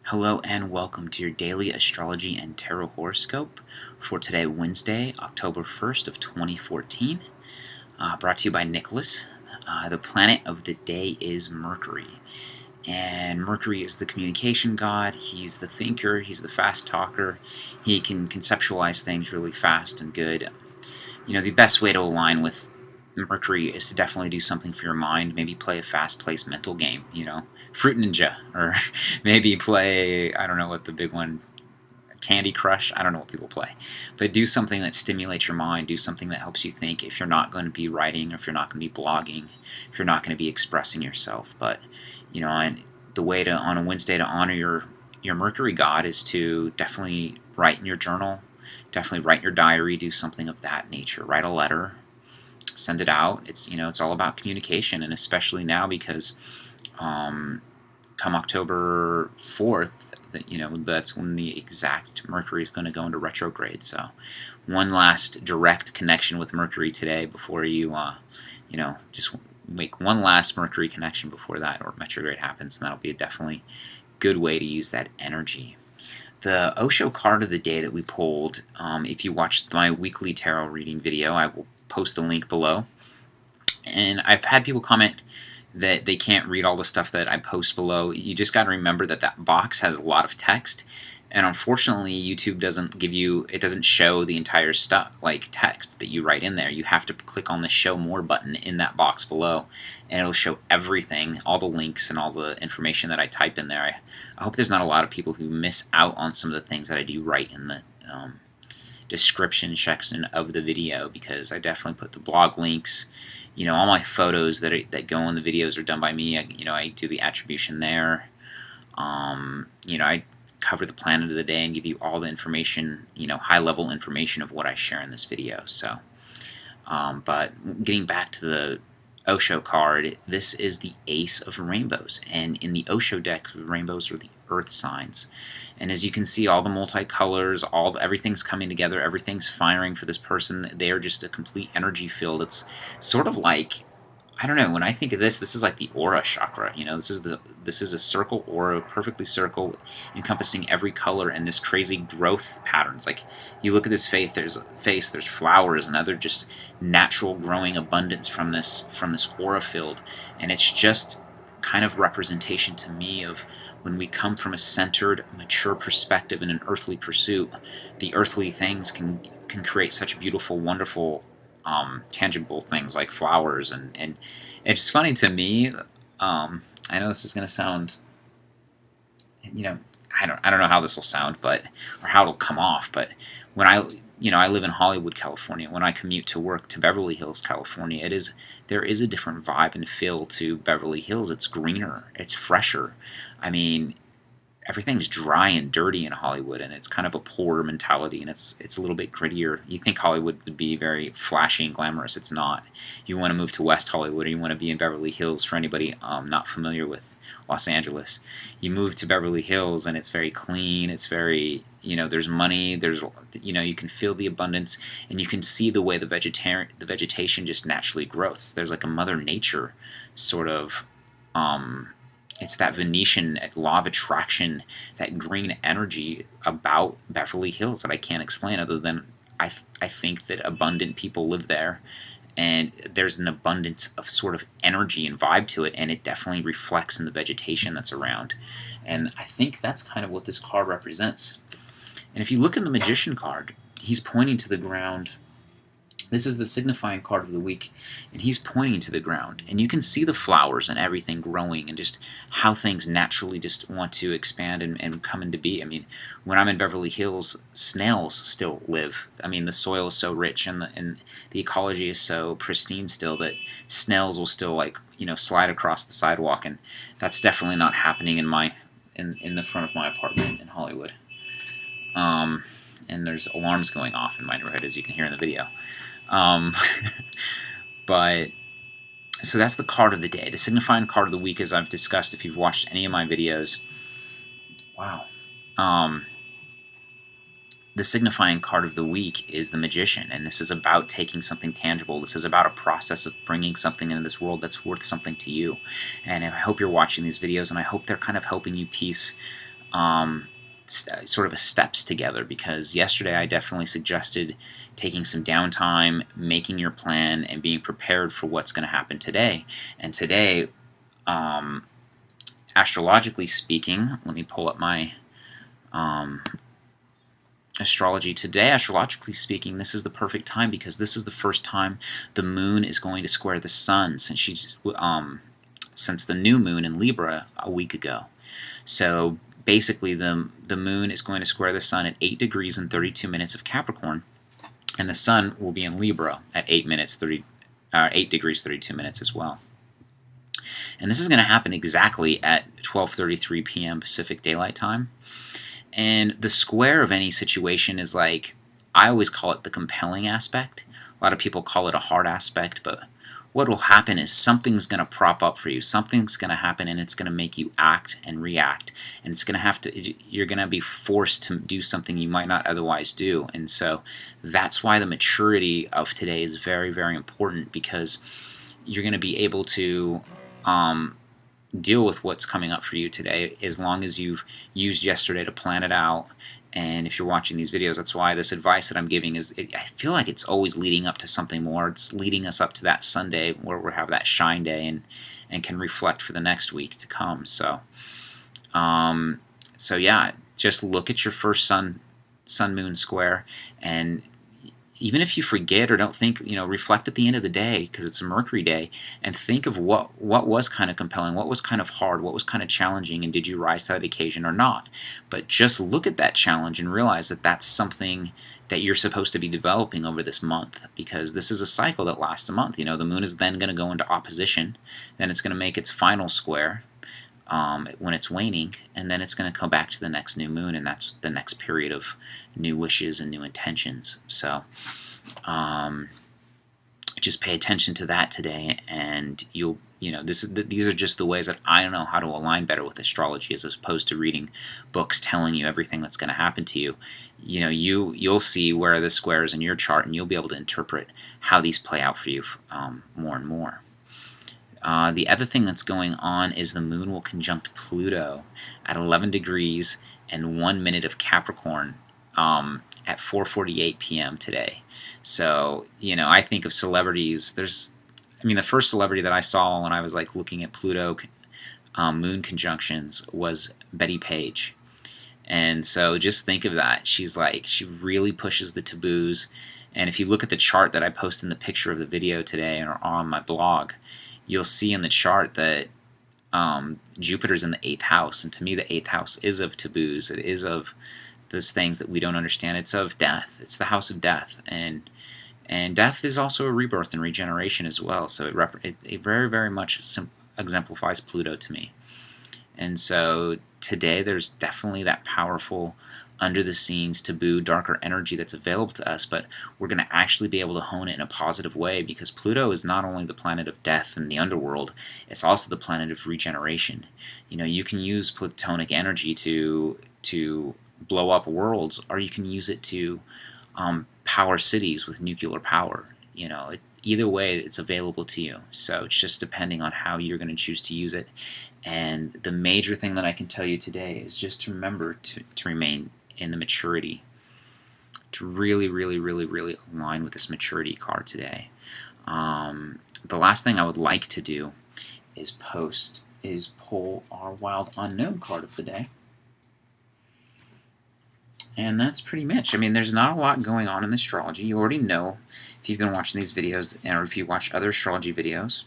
Hello and welcome to your daily astrology and tarot horoscope for today, Wednesday, October 1st of 2014. Brought to you by Nicholas. The planet of the day is Mercury. And Mercury is the communication god. He's the thinker. He's the fast talker. He can conceptualize things really fast and good. The best way to align with Mercury is to definitely do something for your mind. Maybe play a fast-paced mental game, Fruit Ninja, or maybe play, I don't know what the big one, Candy Crush. I don't know what people play. But do something that stimulates your mind. Do something that helps you think if you're not going to be writing, or if you're not going to be blogging, if you're not going to be expressing yourself. But, and the way to, on a Wednesday, to honor your Mercury god is to definitely write in your journal, definitely write your diary, do something of that nature. Write a letter, send it out. It's all about communication, and especially now because come October 4th, that's when the exact Mercury is going to go into retrograde. So one last direct connection with Mercury today before you just make one last Mercury connection before that or retrograde happens, and that'll be a definitely good way to use that energy. The Osho card of the day that we pulled, if you watched my weekly tarot reading video, I will post the link below. And I've had people comment that they can't read all the stuff that I post below. You just got to remember that that box has a lot of text, and unfortunately YouTube doesn't show the entire stuff, like text that you write in there. You have to click on the show more button in that box below, and it'll show everything, all the links and all the information that I type in there. I hope there's not a lot of people who miss out on some of the things that I do write in the description section of the video, because I definitely put the blog links. All my photos that go in the videos are done by me. I do the attribution there. I cover the planet of the day and give you all the information, high-level information of what I share in this video. So, but getting back to the Osho card, this is the Ace of Rainbows, and in the Osho deck, rainbows are the earth signs. And as you can see, all the multicolors, everything's coming together, everything's firing for this person. They are just a complete energy field. It's sort of like, I don't know, when I think of this is like the aura chakra. This is a circle aura, perfectly circle, encompassing every color and this crazy growth patterns. Like, you look at this there's flowers and other just natural growing abundance from this aura field, and it's just kind of representation to me of when we come from a centered, mature perspective in an earthly pursuit. The earthly things can create such beautiful, wonderful, tangible things like flowers, and it's funny to me. I know this is going to sound, I don't know how this will sound, or how it'll come off. But when I live in Hollywood, California. When I commute to work to Beverly Hills, California, there is a different vibe and feel to Beverly Hills. It's greener, it's fresher. I mean, everything's dry and dirty in Hollywood, and it's kind of a poor mentality, and it's a little bit grittier. You think Hollywood would be very flashy and glamorous. It's not. You want to move to West Hollywood, or you want to be in Beverly Hills. For anybody not familiar with Los Angeles, you move to Beverly Hills, and it's very clean. It's very, there's money. There's, you can feel the abundance, and you can see the way the vegetation just naturally grows. There's like a Mother Nature sort of. It's that Venetian law of attraction, that green energy about Beverly Hills that I can't explain, other than I think that abundant people live there, and there's an abundance of sort of energy and vibe to it, and it definitely reflects in the vegetation that's around. And I think that's kind of what this card represents. And if you look at the Magician card, he's pointing to the ground. This is the signifying card of the week, and he's pointing to the ground. And you can see the flowers and everything growing, and just how things naturally just want to expand and come into be. I mean, when I'm in Beverly Hills, snails still live. I mean, the soil is so rich, and the ecology is so pristine still, that snails will still, slide across the sidewalk, and that's definitely not happening in the front of my apartment in Hollywood. And there's alarms going off in my neighborhood, as you can hear in the video. But so that's the card of the day. The signifying card of the week, as I've discussed if you've watched any of my videos. Wow. The signifying card of the week is the Magician, and this is about taking something tangible. This is about a process of bringing something into this world that's worth something to you. And I hope you're watching these videos, and I hope they're kind of helping you piece sort of a steps together, because yesterday I definitely suggested taking some downtime, making your plan, and being prepared for what's going to happen today. And today, astrologically speaking, let me pull up my astrology today. Astrologically speaking, this is the perfect time, because this is the first time the moon is going to square the sun since the new moon in Libra a week ago. So basically, the moon is going to square the sun at 8 degrees and 32 minutes of Capricorn, and the sun will be in Libra at 8 degrees 32 minutes as well. And this is going to happen exactly at 12:33 p.m. Pacific Daylight Time. And the square of any situation is like, I always call it the compelling aspect. A lot of people call it a hard aspect, but what will happen is something's going to prop up for you. Something's going to happen, and it's going to make you act and react. And you're going to be forced to do something you might not otherwise do. And so that's why the maturity of today is very, very important, because you're going to be able to deal with what's coming up for you today, as long as you've used yesterday to plan it out. And if you're watching these videos, that's why this advice that I'm giving I feel like it's always leading up to something more. It's leading us up to that Sunday where we'll have that shine day and can reflect for the next week to come. So yeah, just look at your first sun-moon square, and even if you forget or don't think, reflect at the end of the day, because it's a Mercury day, and think of what was kind of compelling, what was kind of hard, what was kind of challenging, and did you rise to that occasion or not. But just look at that challenge and realize that that's something that you're supposed to be developing over this month, because this is a cycle that lasts a month. The moon is then going to go into opposition, then it's going to make its final square when it's waning, and then it's going to come back to the next new moon, and that's the next period of new wishes and new intentions. So just pay attention to that today, and these are just the ways that I know how to align better with astrology, as opposed to reading books telling you everything that's going to happen to you. You'll see where are the squares in your chart, and you'll be able to interpret how these play out for you more and more. The other thing that's going on is the moon will conjunct Pluto at 11 degrees and 1 minute of Capricorn at 4:48 p.m. today. So, I think of celebrities. The first celebrity that I saw when I was looking at Pluto moon conjunctions was Betty Page. And so just think of that. She really pushes the taboos. And if you look at the chart that I posted in the picture of the video today or on my blog, you'll see in the chart that Jupiter's in the 8th house, and to me the 8th house is of taboos. It is of those things that we don't understand. It's of death. It's the house of death, and death is also a rebirth and regeneration as well. So it very, very much exemplifies Pluto to me. And so today there's definitely that powerful under the scenes taboo darker energy that's available to us, but we're going to actually be able to hone it in a positive way, because Pluto is not only the planet of death and the underworld, it's also the planet of regeneration. You can use Plutonic energy to blow up worlds, or you can use it to power cities with nuclear power. Either way, it's available to you. So it's just depending on how you're going to choose to use it. And the major thing that I can tell you today is just to remember to remain in the maturity, to really, really, really, really align with this maturity card today. The last thing I would like to do is pull our Wild Unknown card of the day. And that's pretty much. There's not a lot going on in astrology. You already know, if you've been watching these videos, or if you watch other astrology videos,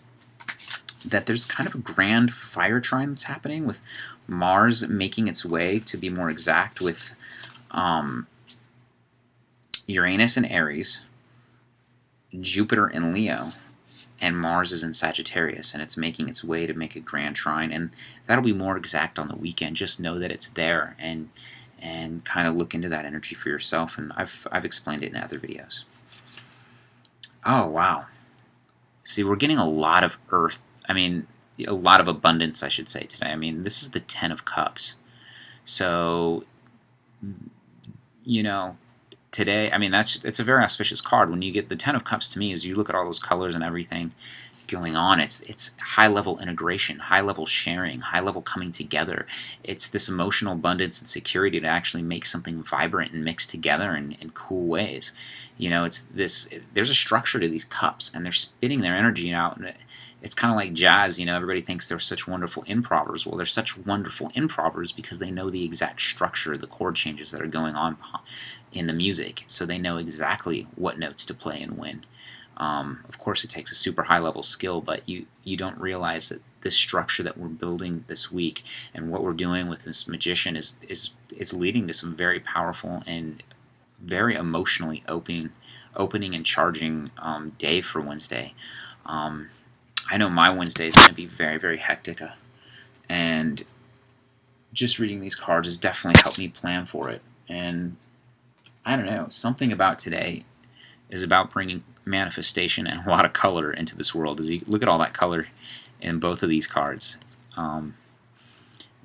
that there's kind of a grand fire trine that's happening, with Mars making its way, to be more exact, with Uranus in Aries, Jupiter in Leo, and Mars is in Sagittarius, and it's making its way to make a grand trine. And that'll be more exact on the weekend. Just know that it's there, and kind of look into that energy for yourself. And I've explained it in other videos. Oh wow! See, we're getting a lot of Earth. A lot of abundance, I should say, today. This is the 10 of Cups. So, today, it's a very auspicious card. When you get the 10 of Cups, to me, is you look at all those colors and everything, going on. It's high level integration, high level sharing, high level coming together. It's this emotional abundance and security to actually make something vibrant and mix together in cool ways. It's this. There's a structure to these cups, and they're spitting their energy out. And it's kind of like jazz. Everybody thinks they're such wonderful improvers. Well, they're such wonderful improvers because they know the exact structure, the chord changes that are going on in the music, so they know exactly what notes to play and when. Of course, it takes a super high level skill, but you don't realize that this structure that we're building this week and what we're doing with this magician is leading to some very powerful and very emotionally opening and charging day for Wednesday. I know my Wednesday is going to be very, very hectic, and just reading these cards has definitely helped me plan for it. And I don't know, something about today is about bringing manifestation and a lot of color into this world. As you look at all that color in both of these cards,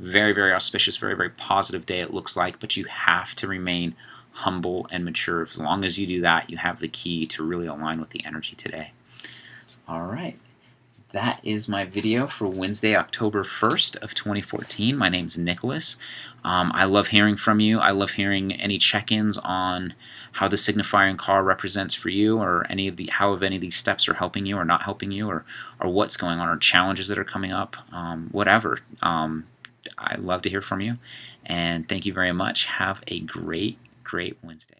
very, very auspicious, very, very positive day it looks like, but you have to remain humble and mature. As long as you do that, you have the key to really align with the energy today. All right. That is my video for Wednesday, October 1st of 2014. My name's Nicholas. I love hearing from you. I love hearing any check-ins on how the signifying card represents for you, or how any of these steps are helping you or not helping you, or what's going on, or challenges that are coming up, whatever. I love to hear from you, and thank you very much. Have a great, great Wednesday.